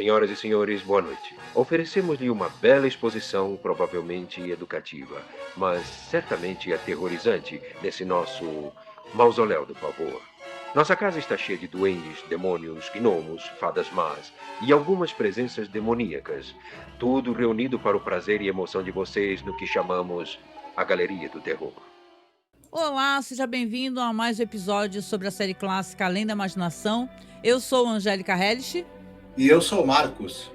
Senhoras e senhores, boa noite. Oferecemos-lhe uma bela exposição, provavelmente educativa, mas certamente aterrorizante, nesse nosso mausoléu do pavor. Nossa casa está cheia de duendes, demônios, gnomos, fadas más e algumas presenças demoníacas. Tudo reunido para o prazer e emoção de vocês no que chamamos a Galeria do Terror. Olá, seja bem-vindo a mais um episódio sobre a série clássica Além da Imaginação. Eu sou Angélica Hellish. E eu sou o Marcos.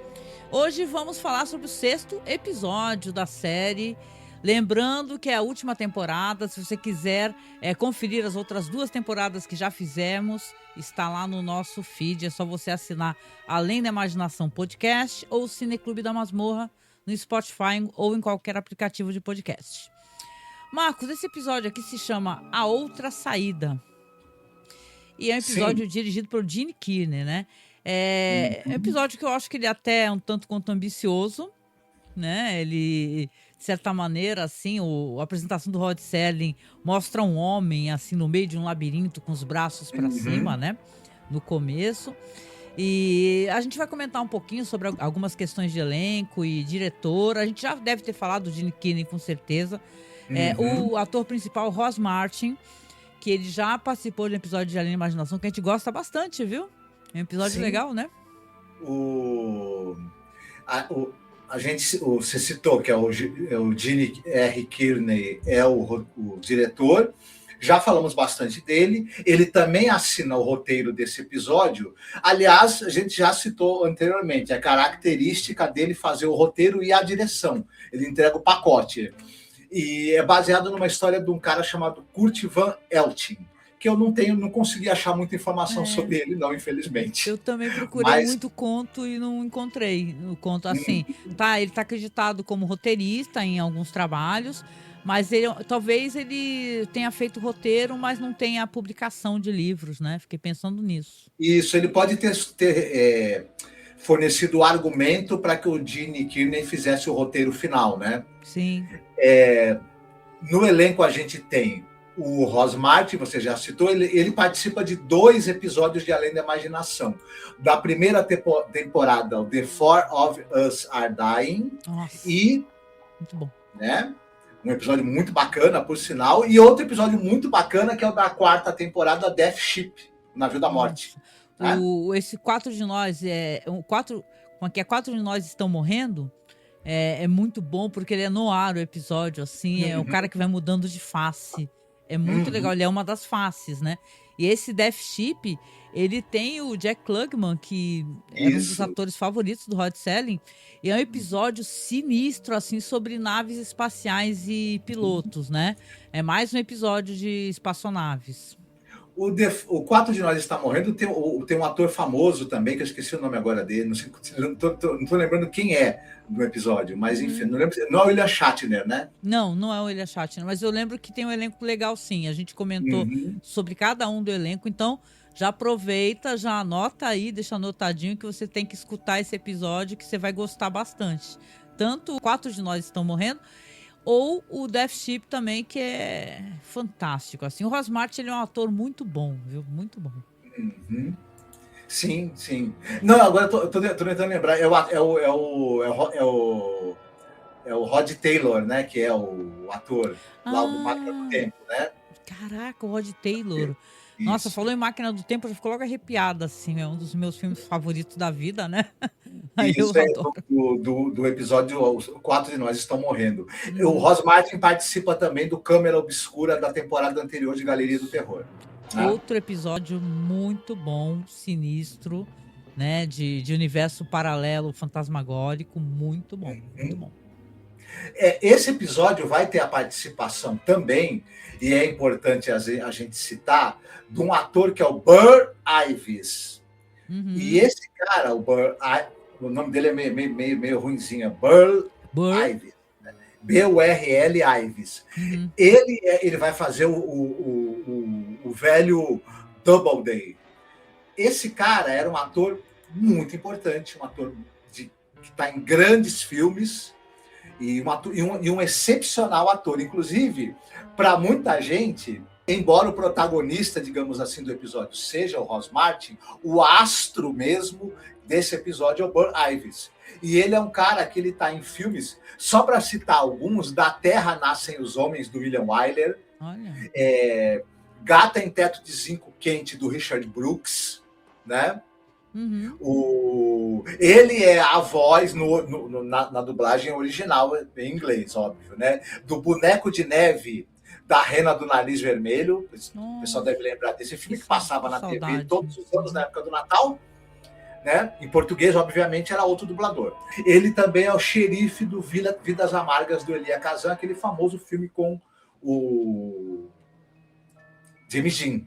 Hoje vamos falar sobre o 6º episódio da série. Lembrando que é a última temporada. Se você quiser conferir as outras 2 temporadas que já fizemos, está lá no nosso feed. É só você assinar Além da Imaginação Podcast ou Cineclube da Masmorra no Spotify ou em qualquer aplicativo de podcast. Marcos, esse episódio aqui se chama A Outra Saída. E é um episódio dirigido por Gene Kearney, né? É um episódio que eu acho que ele até é um tanto quanto ambicioso, né? Ele, de certa maneira, assim, a apresentação do Rod Serling mostra um homem, assim, no meio de um labirinto com os braços para cima, né? No começo. E a gente vai comentar um pouquinho sobre algumas questões de elenco e diretor. A gente já deve ter falado do Gene Kearney, com certeza. O ator principal, Ross Martin, que ele já participou de um episódio de Além da Imaginação, que a gente gosta bastante, viu? É um episódio legal, né? Você citou que o Gene R. Kearney é o diretor. Já falamos bastante dele. Ele também assina o roteiro desse episódio. Aliás, a gente já citou anteriormente a característica dele fazer o roteiro e a direção. Ele entrega o pacote. E é baseado numa história de um cara chamado Kurt Van Elting, que eu não consegui achar muita informação sobre ele, não, infelizmente. Eu também procurei muito conto e não encontrei o conto assim. Ele está acreditado como roteirista em alguns trabalhos, mas talvez ele tenha feito roteiro, mas não tenha a publicação de livros, né? Fiquei pensando nisso. Isso, ele pode ter fornecido o argumento para que o Gene Kearney fizesse o roteiro final, né? Sim. No elenco a gente tem o Ross Martin, você já citou, ele participa de 2 episódios de Além da Imaginação. Da primeira temporada, o The Four of Us Are Dying. Nossa, muito bom. Né? Um episódio muito bacana, por sinal. E outro episódio muito bacana, que é o da 4ª temporada, Death Ship, o Navio da Morte. Né? Esse 4 de nós, quatro de nós estão morrendo, é muito bom, porque ele é no ar o episódio, assim, é o cara que vai mudando de face. É muito legal, ele é uma das faces, né? E esse Death Ship, ele tem o Jack Klugman, que era um dos atores favoritos do Rod Serling, e é um episódio sinistro, assim, sobre naves espaciais e pilotos, né? É mais um episódio de espaçonaves. O 4 de Nós Está Morrendo tem um ator famoso também, que eu esqueci o nome agora dele, não tô lembrando quem é no episódio, mas enfim, não lembro. Não é o William Shatner, né? Não é o William Shatner, mas eu lembro que tem um elenco legal, sim. A gente comentou sobre cada um do elenco, então já aproveita, já anota aí, deixa anotadinho que você tem que escutar esse episódio, que você vai gostar bastante. Tanto o 4 de Nós Estão Morrendo, ou o Death Ship também, que é fantástico. Assim, o Ross Martin, ele é um ator muito bom, viu? Muito bom. Sim. Não, agora eu tô tentando lembrar. É o Rod Taylor, né? Que é o ator lá do Máquina do Tempo, né? Caraca, o Rod Taylor. Isso. Nossa, falou em Máquina do Tempo, eu fico logo arrepiada, assim. É um dos meus filmes favoritos da vida, né? Isso do episódio 4 de Nós Estão Morrendo. O Ross Martin participa também do Câmera Obscura da temporada anterior de Galeria do Terror. Outro episódio muito bom, sinistro, né? De universo paralelo fantasmagórico, muito bom, muito bom. Esse episódio vai ter a participação também, e é importante a gente citar, de um ator que é o Burr Ives. E esse cara, o nome dele é meio ruinzinho, Burr Ives. Né? B-U-R-L Ives. Ele vai fazer o velho Doubleday. Esse cara era um ator muito importante, um ator que está em grandes filmes, e um excepcional ator. Inclusive, para muita gente, embora o protagonista, digamos assim, do episódio seja o Ross Martin, o astro mesmo desse episódio é o Burl Ives. E ele é um cara que ele está em filmes, só para citar alguns, Da Terra Nascem os Homens, do William Wyler, Gata em Teto de Zinco Quente, do Richard Brooks, né? Ele é a voz na dublagem original em inglês, óbvio, né? Do Boneco de Neve, da Rena do Nariz Vermelho. O pessoal deve lembrar desse filme que passava na TV todos os anos, na época do Natal. Né? Em português, obviamente, era outro dublador. Ele também é o xerife do Vidas Amargas, do Elia Kazan, aquele famoso filme com o James Dean.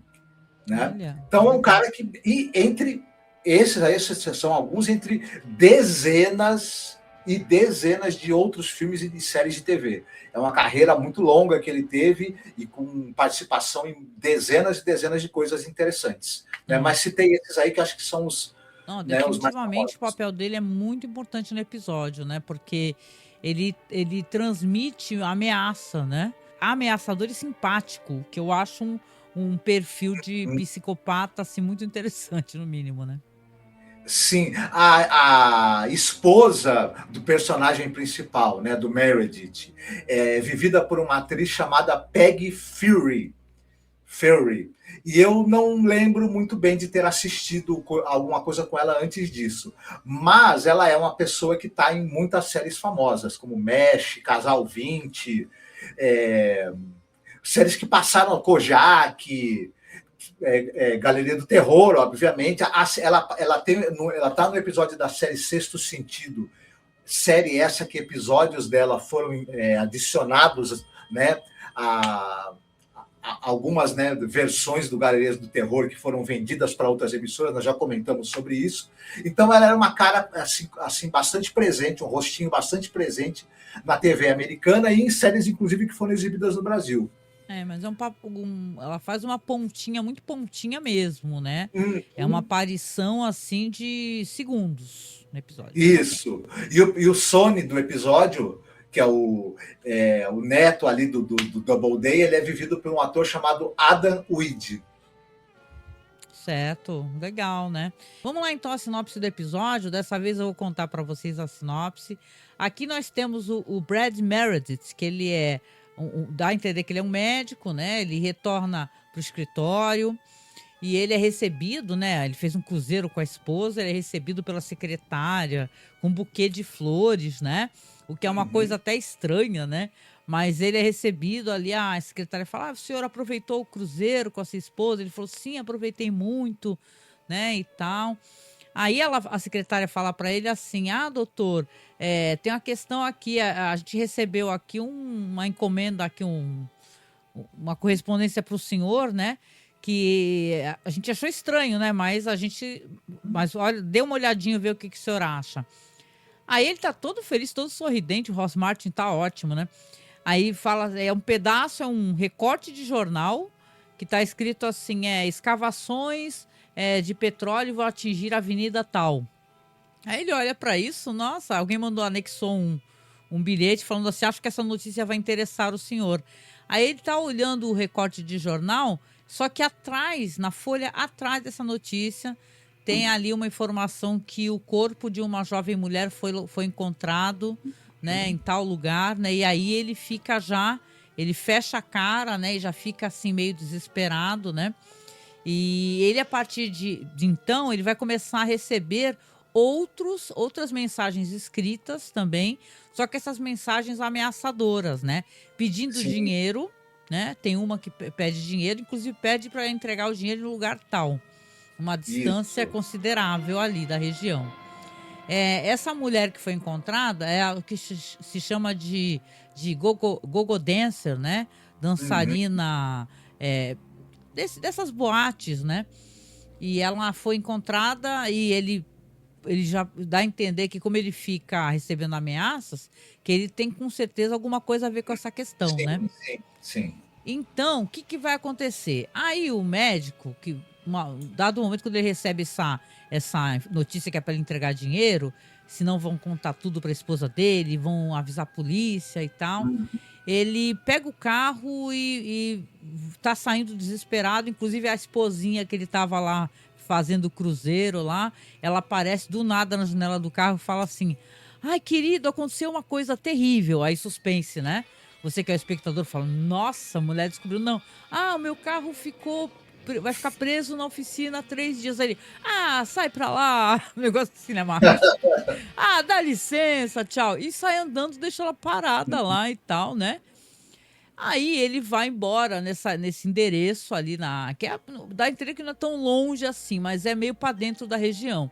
Né? Então é um cara que, e entre esses são alguns entre dezenas e dezenas de outros filmes e de séries de TV. É uma carreira muito longa que ele teve e com participação em dezenas e dezenas de coisas interessantes. Né? Mas citei esses aí que acho que são os... Não, definitivamente o papel dele é muito importante no episódio, né? Porque ele transmite ameaça, né? Ameaçador e simpático, que eu acho um perfil de psicopata assim, muito interessante, no mínimo, né? Sim, a esposa do personagem principal, né, do Meredith, é vivida por uma atriz chamada Peggy Fury. E eu não lembro muito bem de ter assistido alguma coisa com ela antes disso. Mas ela é uma pessoa que está em muitas séries famosas, como Mesh, Casal 20, séries que passaram Kojak, Galeria do Terror, obviamente. Ela está no episódio da série Sexto Sentido. Série essa que episódios dela foram adicionados, né, a algumas, né, versões do Galeria do Terror que foram vendidas para outras emissoras, nós já comentamos sobre isso. Então ela era uma cara assim bastante presente, um rostinho bastante presente na TV americana e em séries, inclusive, que foram exibidas no Brasil. Mas é ela faz uma pontinha, muito pontinha mesmo, né? É uma aparição assim de segundos no episódio. Isso. E o Sonny do episódio, que é o neto ali do Doubleday, ele é vivido por um ator chamado Adam Weed. Certo, legal, né? Vamos lá então a sinopse do episódio. Dessa vez eu vou contar para vocês a sinopse. Aqui nós temos o Brad Meredith, que ele dá a entender que ele é um médico, né? Ele retorna para o escritório e ele é recebido, né? Ele fez um cruzeiro com a esposa, ele é recebido pela secretária com um buquê de flores, né? O que é uma coisa até estranha, né? Mas ele é recebido ali, a secretária fala, o senhor aproveitou o cruzeiro com a sua esposa? Ele falou, sim, aproveitei muito, né, e tal. Aí a secretária fala para ele assim, doutor, tem uma questão aqui, a gente recebeu aqui uma encomenda, aqui uma correspondência para o senhor, né, que a gente achou estranho, né, mas olha, dê uma olhadinha, ver o que o senhor acha. Aí ele tá todo feliz, todo sorridente, o Ross Martin tá ótimo, né? Aí fala, é um recorte de jornal que tá escrito assim, escavações de petróleo vão atingir a avenida tal. Aí ele olha para isso, nossa, alguém anexou um bilhete falando assim, acho que essa notícia vai interessar o senhor. Aí ele tá olhando o recorte de jornal, só que atrás, na folha atrás dessa notícia, tem ali uma informação que o corpo de uma jovem mulher foi encontrado, né, em tal lugar, né? E aí ele fecha a cara, né? E já fica assim meio desesperado, né? E ele, a partir de então, ele vai começar a receber outras mensagens escritas também, só que essas mensagens ameaçadoras, né? Pedindo dinheiro, né? Tem uma que pede dinheiro, inclusive pede para entregar o dinheiro no lugar tal. Uma distância considerável ali da região. Essa mulher que foi encontrada é o que se chama de go-go dancer, né? Dançarina dessas boates, né? E ela foi encontrada e ele já dá a entender que, como ele fica recebendo ameaças, que ele tem com certeza alguma coisa a ver com essa questão, né? Sim. Então, o que vai acontecer? Aí o médico, dado o momento quando ele recebe essa notícia que é para ele entregar dinheiro, senão vão contar tudo para a esposa dele, vão avisar a polícia e tal. ele pega o carro e tá saindo desesperado. Inclusive a esposinha que ele tava lá fazendo cruzeiro lá, ela aparece do nada na janela do carro e fala assim: ai, querido, aconteceu uma coisa terrível. Aí suspense, né? Você que é o espectador fala: nossa, a mulher descobriu. Não. Ah, o meu carro vai ficar preso na oficina 3 dias. Aí ele: ah, sai pra lá. Negócio de cinemático. Ah, dá licença, tchau. E sai andando, deixa ela parada lá e tal, né? Aí ele vai embora nesse endereço ali dá a entender que não é tão longe assim, mas é meio para dentro da região.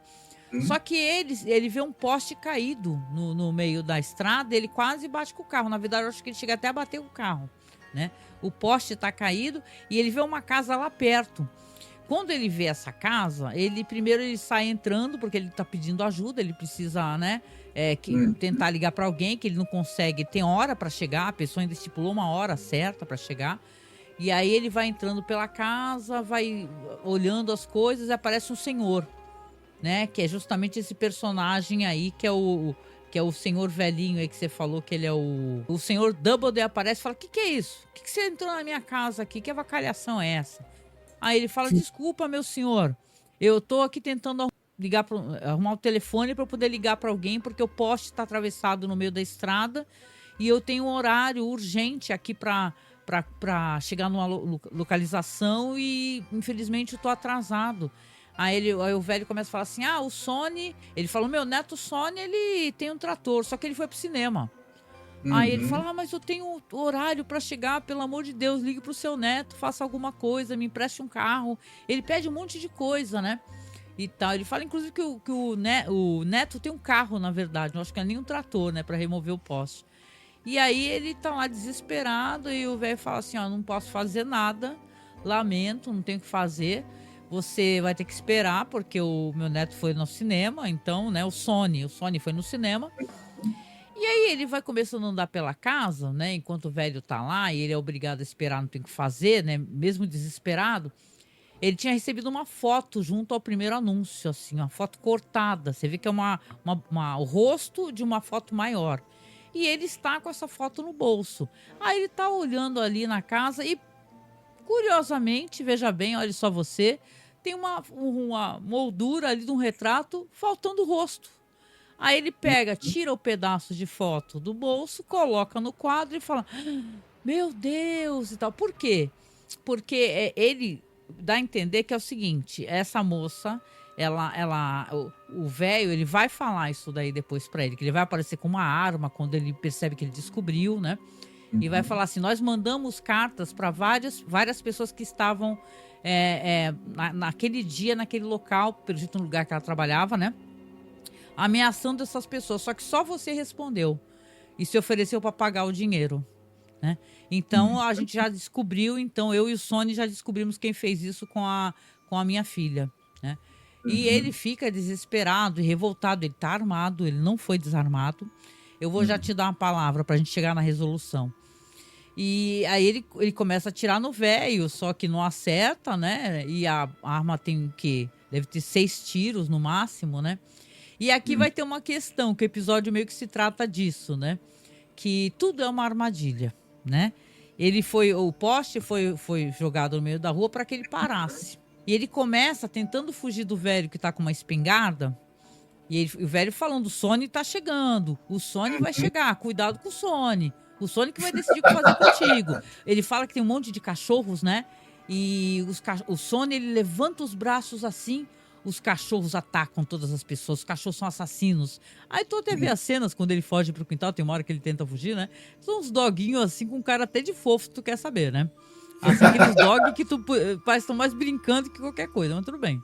Só que ele vê um poste caído no meio da estrada, ele quase bate com o carro. Na verdade, eu acho que ele chega até a bater com o carro, né? O poste está caído e ele vê uma casa lá perto. Quando ele vê essa casa, primeiro ele sai entrando, porque ele está pedindo ajuda, ele precisa, né, tentar ligar para alguém, que ele não consegue, tem hora para chegar, a pessoa ainda estipulou uma hora certa para chegar. E aí ele vai entrando pela casa, vai olhando as coisas e aparece um senhor, né, que é justamente esse personagem aí, que é o senhor velhinho aí que você falou, que ele é o senhor Doubleday. Aparece e fala: que é isso? Que você entrou na minha casa aqui? Que avacalhação é essa? Aí ele fala: desculpa, meu senhor, eu tô aqui tentando arrumar o telefone para poder ligar para alguém, porque o poste está atravessado no meio da estrada e eu tenho um horário urgente aqui para chegar numa localização e infelizmente eu tô atrasado. Aí o velho começa a falar assim: ah, o Sony, ele falou, meu neto Sony, ele tem um trator, só que ele foi pro cinema. Aí ele fala: ah, mas eu tenho horário para chegar, pelo amor de Deus, ligue pro seu neto, faça alguma coisa, me empreste um carro. Ele pede um monte de coisa, né? E tal. Ele fala, inclusive, que o neto tem um carro, na verdade, não acho que é nem um trator, né, para remover o poste. E aí ele tá lá desesperado e o velho fala assim: ó, não posso fazer nada, lamento, não tenho o que fazer. Você vai ter que esperar, porque o meu neto foi no cinema, então, né, o Sony foi no cinema. E aí ele vai começando a andar pela casa, né? Enquanto o velho tá lá e ele é obrigado a esperar, não tem o que fazer, né? Mesmo desesperado, ele tinha recebido uma foto junto ao primeiro anúncio, assim, uma foto cortada. Você vê que é o rosto de uma foto maior. E ele está com essa foto no bolso. Aí ele tá olhando ali na casa e, curiosamente, veja bem, olha só você, tem uma moldura ali de um retrato faltando o rosto. Aí ele tira o pedaço de foto do bolso, coloca no quadro e fala: meu Deus, e tal. Por quê? Porque ele dá a entender que é o seguinte: essa moça, o velho, ele vai falar isso daí depois pra ele, que ele vai aparecer com uma arma quando ele percebe que ele descobriu, né? E vai falar assim: nós mandamos cartas para várias pessoas que estavam naquele dia, naquele local, pelo jeito no lugar que ela trabalhava, né? Ameaçando essas pessoas, só que só você respondeu e se ofereceu para pagar o dinheiro, né? Então a gente já descobriu, então eu e o Sony já descobrimos quem fez isso com a minha filha, né? E ele fica desesperado e revoltado, ele tá armado, ele não foi desarmado. Eu vou já te dar uma palavra pra gente chegar na resolução. E aí ele começa a atirar no velho, só que não acerta, né? E a arma tem o quê? Deve ter 6 tiros no máximo, né? E aqui vai ter uma questão, que o episódio meio que se trata disso, né? Que tudo é uma armadilha, né? O poste foi jogado no meio da rua para que ele parasse. E ele começa tentando fugir do velho que tá com uma espingarda. E o velho falando: o Sony tá chegando, o Sony vai chegar, cuidado com o Sony. O Sony que vai decidir o que fazer contigo. Ele fala que tem um monte de cachorros, né? E o Sony, ele levanta os braços assim, os cachorros atacam todas as pessoas, os cachorros são assassinos. Aí tu até vê as cenas quando ele foge pro quintal, tem uma hora que ele tenta fugir, né? São uns doguinhos assim, com cara até de fofo, tu quer saber, né? Assim, aqueles dogs que tu parece que estão mais brincando que qualquer coisa, mas tudo bem.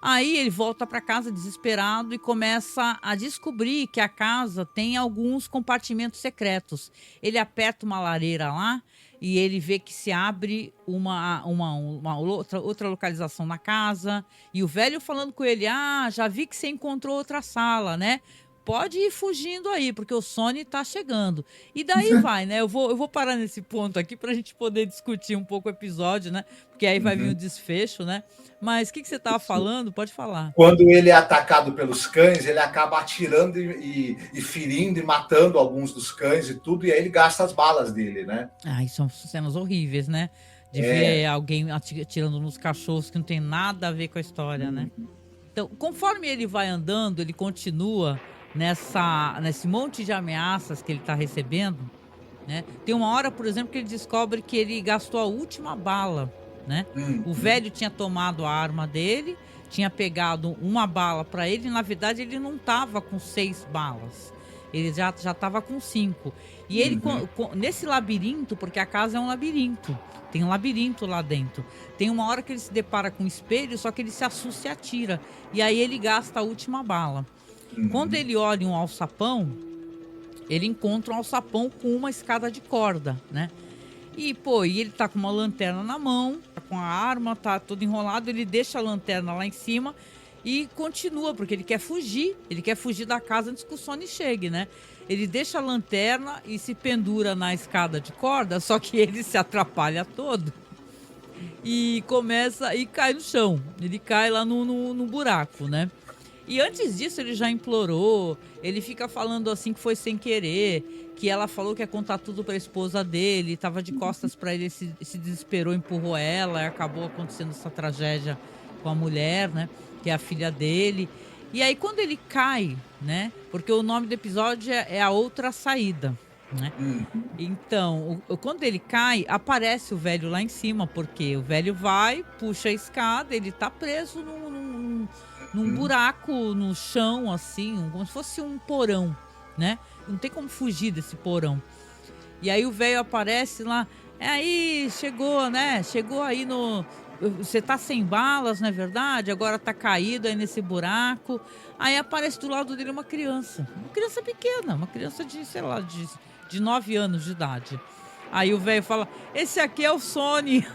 Aí ele volta para casa desesperado e começa a descobrir que a casa tem alguns compartimentos secretos. Ele aperta uma lareira lá e ele vê que se abre uma outra localização na casa. E o velho falando com ele: ah, já vi que você encontrou outra sala, né? pode ir fugindo aí, porque o Sonny tá chegando. E daí vai, né? Eu vou parar nesse ponto aqui pra gente poder discutir um pouco o episódio, né? Porque aí vai vir o desfecho, né? Mas o que você tava falando? Pode falar. Quando ele é atacado pelos cães, ele acaba atirando e ferindo e matando alguns dos cães e tudo, e aí ele gasta as balas dele, né? Ai, são cenas horríveis, né? De ver alguém atirando nos cachorros que não tem nada a ver com a história, né? Então, conforme ele vai andando, ele continua nesse monte de ameaças que ele está recebendo, né? Tem uma hora, por exemplo, que ele descobre que ele gastou a última bala, né? O velho tinha tomado a arma dele, tinha pegado uma bala para ele, e na verdade ele não estava com 6 balas. Ele já estava com 5. E ele, nesse labirinto, porque a casa é um labirinto, tem um labirinto lá dentro. Tem uma hora que ele se depara com um espelho, só que ele se assusta e atira. E aí ele gasta a última bala. Quando ele olha um alçapão, ele encontra um alçapão com uma escada de corda, né? E ele tá com uma lanterna na mão, tá com a arma, tá todo enrolado, ele deixa a lanterna lá em cima e continua, porque ele quer fugir da casa antes que o Sonny chegue, né? Ele deixa a lanterna e se pendura na escada de corda, só que ele se atrapalha todo e cai no chão. Ele cai lá no buraco, né? E antes disso ele já implorou, ele fica falando assim que foi sem querer, que ela falou que ia contar tudo pra esposa dele, tava de costas pra ele, se desesperou, empurrou ela, e acabou acontecendo essa tragédia com a mulher, né? Que é a filha dele. E aí quando ele cai, né? Porque o nome do episódio é A Outra Saída, né? Então, quando ele cai, aparece o velho lá em cima, porque o velho vai, puxa a escada, ele tá preso num buraco no chão, assim, como se fosse um porão, né? Não tem como fugir desse porão. E aí o velho aparece lá, aí chegou, né? Chegou aí você tá sem balas, não é verdade? Agora tá caído aí nesse buraco. Aí aparece do lado dele uma criança pequena, uma criança de, sei lá, de 9 anos de idade. Aí o velho fala, esse aqui é o Sonny.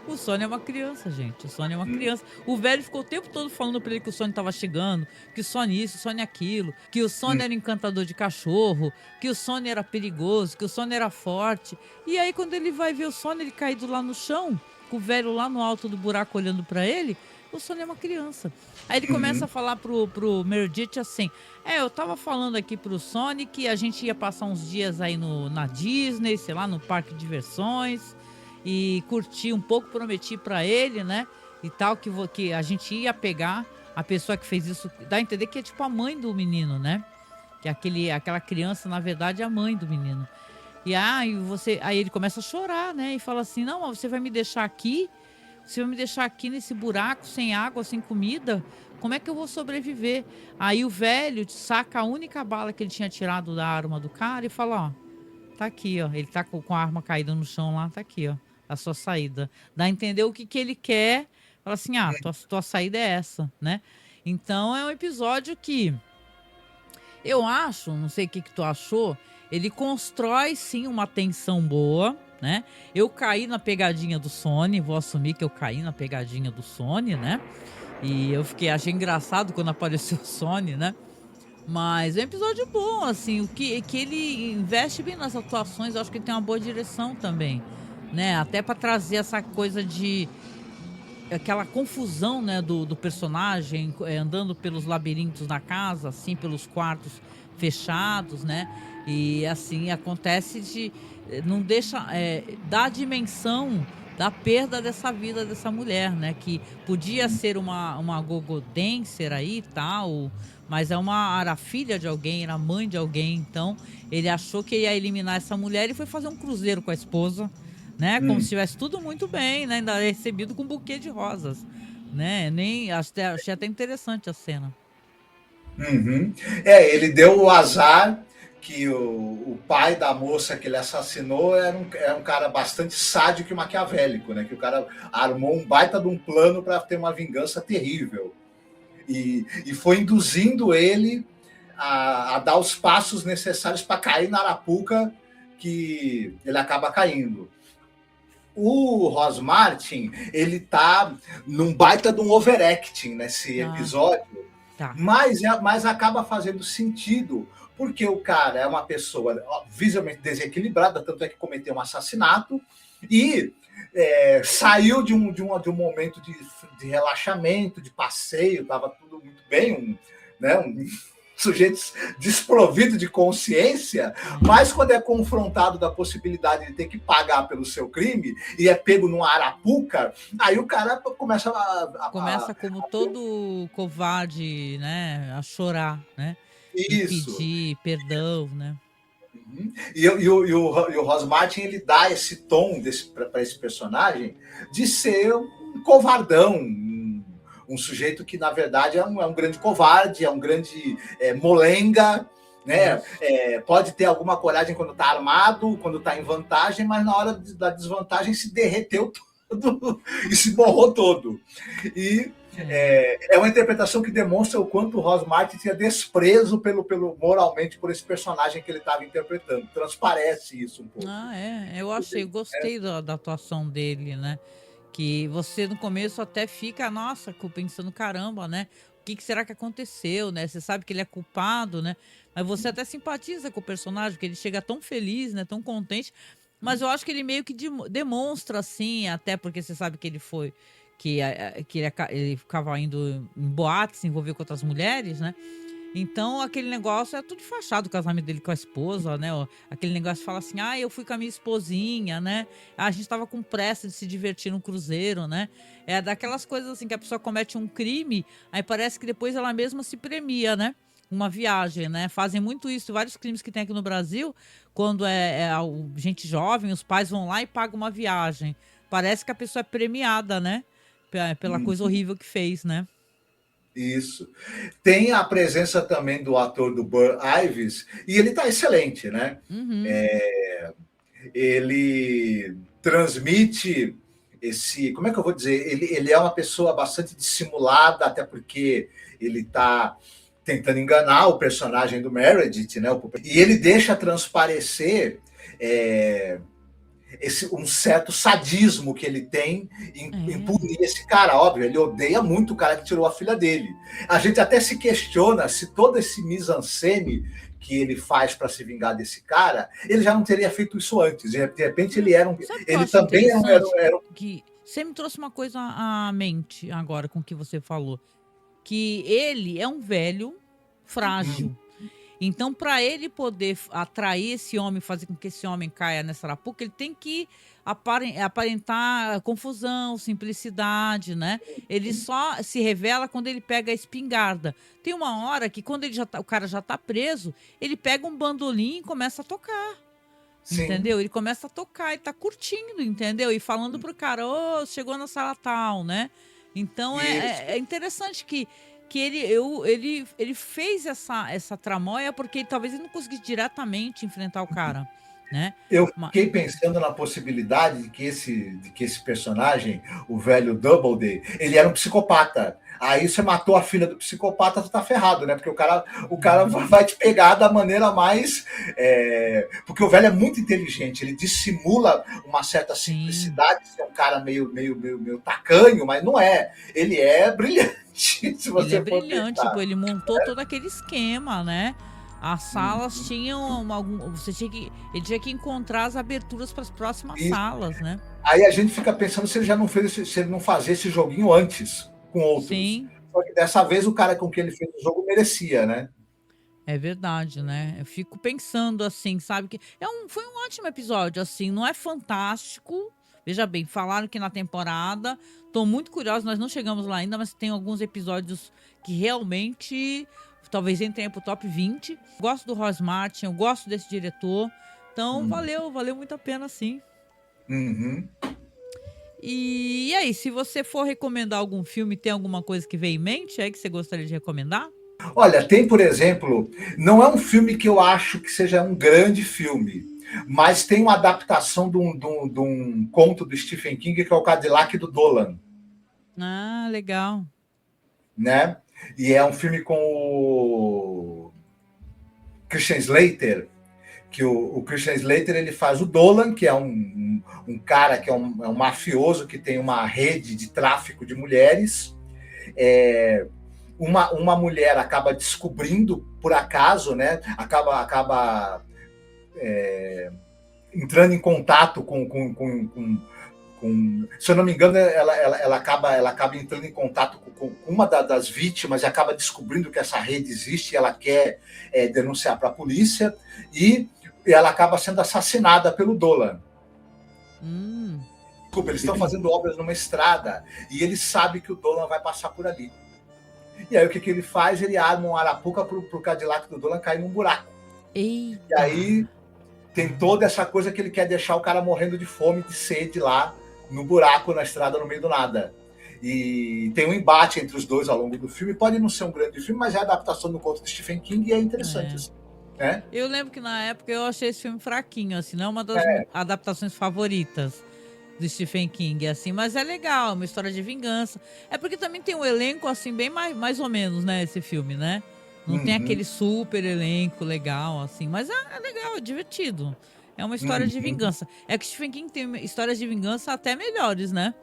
O Sonny é uma criança, gente. O Sonny é uma criança. O velho ficou o tempo todo falando pra ele que o Sonny tava chegando, que o Sonny isso, o Sonny aquilo, que o Sonny era encantador de cachorro, que o Sonny era perigoso, que o Sonny era forte. E aí, quando ele vai ver o Sonny, ele caído lá no chão, com o velho lá no alto do buraco olhando pra ele, o Sonny é uma criança. Aí ele começa a falar pro Meredith assim, eu tava falando aqui pro Sonny que a gente ia passar uns dias aí na Disney, sei lá, no parque de diversões, e curti um pouco, prometi pra ele, né, e tal, que a gente ia pegar a pessoa que fez isso, dá a entender que é tipo a mãe do menino, né, que aquela criança, na verdade, é a mãe do menino. E aí ele começa a chorar, né, e fala assim, não, você vai me deixar aqui nesse buraco, sem água, sem comida, como é que eu vou sobreviver? Aí o velho saca a única bala que ele tinha tirado da arma do cara e fala, ó, tá aqui, ó, ele tá com a arma caída no chão lá, tá aqui, ó, a sua saída. Dá a entender o que ele quer, fala assim, tua saída é essa, né? Então é um episódio que eu acho, não sei o que tu achou, ele constrói sim uma tensão boa, né? Eu caí na pegadinha do Sonny, vou assumir que eu caí na pegadinha do Sonny, né? E achei engraçado quando apareceu o Sonny, né? Mas é um episódio bom, assim, que ele investe bem nas atuações, eu acho que ele tem uma boa direção também, né? Até para trazer essa coisa de aquela confusão, né, do personagem andando pelos labirintos da casa, assim, pelos quartos fechados, né? E assim acontece não deixa dá a dimensão da perda dessa vida dessa mulher, né? Que podia ser uma go-go dancer aí e tal, mas era filha de alguém, era mãe de alguém, então ele achou que ia eliminar essa mulher e foi fazer um cruzeiro com a esposa, né? Como se tivesse tudo muito bem, né? Ainda recebido com um buquê de rosas, né? Achei até interessante a cena. Ele deu o azar que o pai da moça que ele assassinou era um cara bastante sádico e maquiavélico, né? Que o cara armou um baita de um plano para ter uma vingança terrível. E foi induzindo ele a dar os passos necessários para cair na arapuca que ele acaba caindo. O Ross Martin, ele tá num baita de um overacting nesse episódio. Tá. Mas acaba fazendo sentido, porque o cara é uma pessoa visivelmente desequilibrada, tanto é que cometeu um assassinato e saiu de um momento de relaxamento, de passeio, estava tudo muito bem, um sujeito desprovido de consciência, mas quando é confrontado da possibilidade de ter que pagar pelo seu crime e é pego numa arapuca, aí o cara começa como todo covarde, né, a chorar, né? Isso. E pedir perdão, né? E o Ross Martin, ele dá esse tom para esse personagem de ser um covardão, um sujeito que, na verdade, é um grande covarde, é um grande molenga, né? Pode ter alguma coragem quando está armado, quando está em vantagem, mas na hora da desvantagem se derreteu tudo e se borrou todo. E é uma interpretação que demonstra o quanto o Ross Martin tinha desprezo moralmente por esse personagem que ele estava interpretando. Transparece isso um pouco. Eu gostei da atuação dele, né? Que você no começo até fica, nossa, pensando, caramba, né? O que será que aconteceu, né? Você sabe que ele é culpado, né? Mas você até simpatiza com o personagem, porque ele chega tão feliz, né? Tão contente. Mas eu acho que ele meio que demonstra, assim, até porque você sabe que ele foi... que ele ficava indo em boates, se envolveu com outras mulheres, né? Então, aquele negócio é tudo fachado, o casamento dele com a esposa, né? Aquele negócio fala assim, eu fui com a minha esposinha, né? A gente tava com pressa de se divertir no cruzeiro, né? É daquelas coisas assim que a pessoa comete um crime, aí parece que depois ela mesma se premia, né? Uma viagem, né? Fazem muito isso. Vários crimes que tem aqui no Brasil, quando gente jovem, os pais vão lá e pagam uma viagem. Parece que a pessoa é premiada, né? Pela coisa horrível que fez, né? Isso. Tem a presença também do ator do Burr Ives, e ele está excelente, né? Ele transmite como é que eu vou dizer? Ele é uma pessoa bastante dissimulada, até porque ele está tentando enganar o personagem do Meredith, né? E ele deixa transparecer um certo sadismo que ele tem em punir esse cara. Óbvio, ele odeia muito o cara que tirou a filha dele. A gente até se questiona se todo esse mise-en-scène que ele faz para se vingar desse cara, ele já não teria feito isso antes. De repente ele era ele também era que você me trouxe uma coisa à mente agora com o que você falou, que ele é um velho frágil. Então, para ele poder atrair esse homem, fazer com que esse homem caia nessa arapuca, ele tem que aparentar confusão, simplicidade, né? Ele só se revela quando ele pega a espingarda. Tem uma hora que, quando o cara já tá preso, ele pega um bandolim e começa a tocar. Sim. Entendeu? Ele começa a tocar e tá curtindo, entendeu? E falando pro cara, chegou na sala tal, né? Então, é interessante que ele fez essa tramóia porque talvez ele não conseguisse diretamente enfrentar o cara, né? Eu fiquei pensando na possibilidade de que esse personagem, o velho Doubleday, ele era um psicopata. Aí você matou a filha do psicopata, tu tá ferrado, né? Porque o cara vai te pegar da maneira mais... Porque o velho é muito inteligente, ele dissimula uma certa simplicidade, é um cara meio tacanho, mas não é. Ele é brilhante. Ele é brilhante, ele montou todo aquele esquema, né? As salas tinham ele tinha que encontrar as aberturas para as próximas salas, né? Aí a gente fica pensando se ele não fazia esse joguinho antes com outros. Sim. Só que dessa vez o cara com quem ele fez o jogo merecia, né? É verdade, né? Eu fico pensando assim, sabe, que foi um ótimo episódio, assim, não é fantástico. Veja bem, falaram que na temporada, tô muito curiosa, nós não chegamos lá ainda, mas tem alguns episódios que realmente talvez entrem pro top 20. Gosto do Ross Martin, eu gosto desse diretor, então valeu muito a pena, sim. E aí, se você for recomendar algum filme, tem alguma coisa que vem em mente aí que você gostaria de recomendar? Olha, tem, por exemplo, não é um filme que eu acho que seja um grande filme, mas tem uma adaptação de um conto do Stephen King, que é o Cadillac do Dolan. Ah, legal. Né? E é um filme com o Christian Slater, que o Christian Slater ele faz o Dolan, que é um cara que é um mafioso que tem uma rede de tráfico de mulheres. uma mulher acaba descobrindo, por acaso, né? Acaba entrando em contato com se eu não me engano, ela acaba entrando em contato com uma das vítimas e acaba descobrindo que essa rede existe e ela quer denunciar para a polícia, e ela acaba sendo assassinada pelo Dolan. Desculpa, eles estão fazendo obras numa estrada e ele sabe que o Dolan vai passar por ali. E aí o que ele faz? Ele arma um arapuca para o Cadillac do Dolan cair num buraco. Eita. E aí tem toda essa coisa que ele quer deixar o cara morrendo de fome, de sede lá no buraco, na estrada, no meio do nada. E tem um embate entre os dois ao longo do filme. Pode não ser um grande filme, mas é a adaptação do conto de Stephen King e é interessante. Assim, né? Eu lembro que na época eu achei esse filme fraquinho, assim, não é uma das adaptações favoritas do Stephen King, assim, mas é legal, uma história de vingança. É porque também tem um elenco, assim, bem mais ou menos, né, esse filme, né? Não tem aquele super elenco legal, assim, mas é legal, é divertido. É uma história de vingança. É que Stephen King tem histórias de vingança até melhores, né?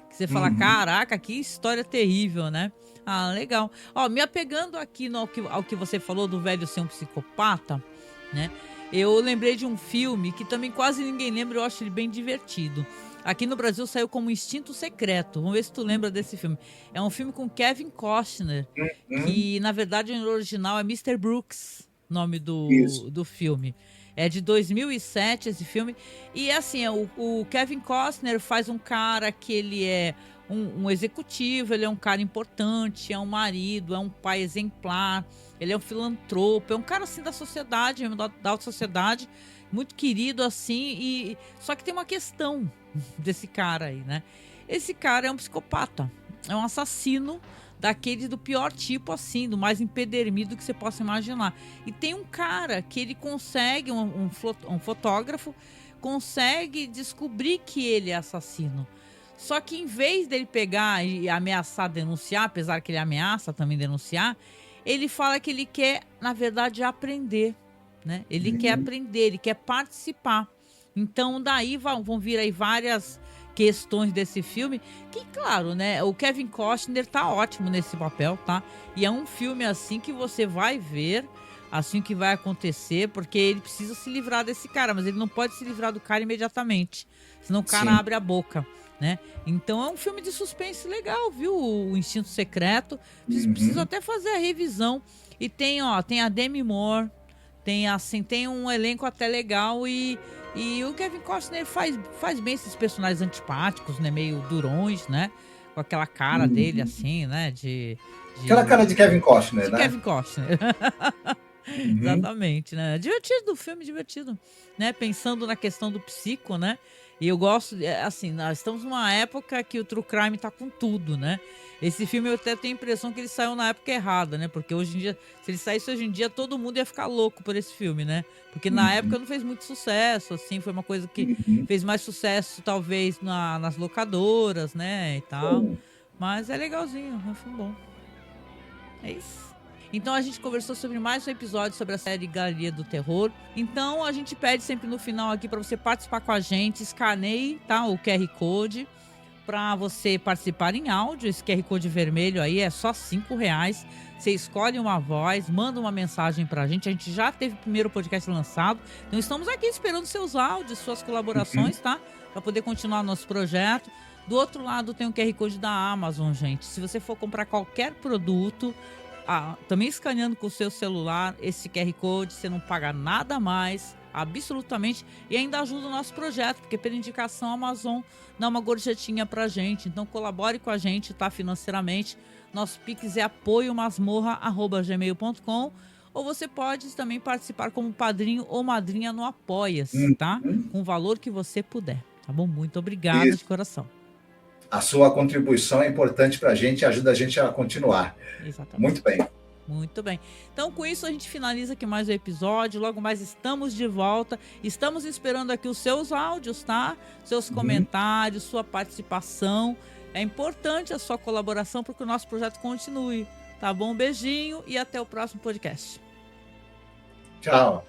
Que você fala, caraca, que história terrível, né? Ah, legal. Ó, me apegando aqui ao que você falou do velho ser um psicopata, né? Eu lembrei de um filme que também quase ninguém lembra, eu acho ele bem divertido. Aqui no Brasil saiu como Instinto Secreto. Vamos ver se tu lembra desse filme. É um filme com Kevin Costner, que na verdade no original é Mr. Brooks, nome do filme. É de 2007 esse filme. E assim, o Kevin Costner faz um cara que ele é um executivo, ele é um cara importante, é um marido, é um pai exemplar, ele é um filantropo, é um cara assim da sociedade, da alta sociedade, muito querido assim, só que tem uma questão desse cara aí, né? Esse cara é um psicopata, é um assassino daquele do pior tipo, assim, do mais empedernido que você possa imaginar. E tem um cara que ele consegue, um fotógrafo, consegue descobrir que ele é assassino. Só que em vez dele pegar e ameaçar denunciar, apesar que ele ameaça também denunciar, ele fala que ele quer, na verdade, aprender, né? Ele quer aprender, ele quer participar. Então, daí vão vir aí várias questões desse filme, que, claro, né, o Kevin Costner tá ótimo nesse papel, tá? E é um filme, assim, que você vai ver, assim, que vai acontecer, porque ele precisa se livrar desse cara, mas ele não pode se livrar do cara imediatamente, senão o cara abre a boca, né? Então é um filme de suspense legal, viu? O Instinto Secreto. Preciso até fazer a revisão. E tem a Demi Moore, tem um elenco até legal e o Kevin Costner faz bem esses personagens antipáticos, né? Meio durões, né? Com aquela cara dele, assim, né? Aquela cara de Kevin Costner, né? Kevin Costner. Exatamente, né? Divertido o filme, divertido, né? Pensando na questão do psico, né? E eu gosto, assim, nós estamos numa época que o True Crime tá com tudo, né? Esse filme eu até tenho a impressão que ele saiu na época errada, né? Porque hoje em dia, se ele saísse hoje em dia, todo mundo ia ficar louco por esse filme, né? Porque na época não fez muito sucesso, assim, foi uma coisa que fez mais sucesso, talvez, nas locadoras, né? E tal. Mas é legalzinho, é um filme bom. É isso. Então a gente conversou sobre mais um episódio sobre a série Galeria do Terror. Então a gente pede sempre no final aqui para você participar com a gente, escaneie, tá, o QR Code para você participar em áudio. Esse QR Code vermelho aí é só R$5. Você escolhe uma voz, manda uma mensagem pra gente. A gente já teve o primeiro podcast lançado, então estamos aqui esperando seus áudios, suas colaborações, tá? Para poder continuar nosso projeto. Do outro lado tem o QR Code da Amazon, gente. Se você for comprar qualquer produto, também escaneando com o seu celular esse QR Code, você não paga nada mais, absolutamente, e ainda ajuda o nosso projeto, porque pela indicação a Amazon dá uma gorjetinha pra gente. Então colabore com a gente, tá, financeiramente. Nosso Pix é apoiomasmorra@gmail.com, ou você pode também participar como padrinho ou madrinha no Apoia-se, tá? Com o valor que você puder, tá bom? Muito obrigada de coração. A sua contribuição é importante para a gente e ajuda a gente a continuar. Exatamente. Muito bem. Muito bem. Então, com isso, a gente finaliza aqui mais um episódio. Logo mais estamos de volta. Estamos esperando aqui os seus áudios, tá? Seus comentários, sua participação. É importante a sua colaboração para que o nosso projeto continue. Tá bom? Um beijinho e até o próximo podcast. Tchau.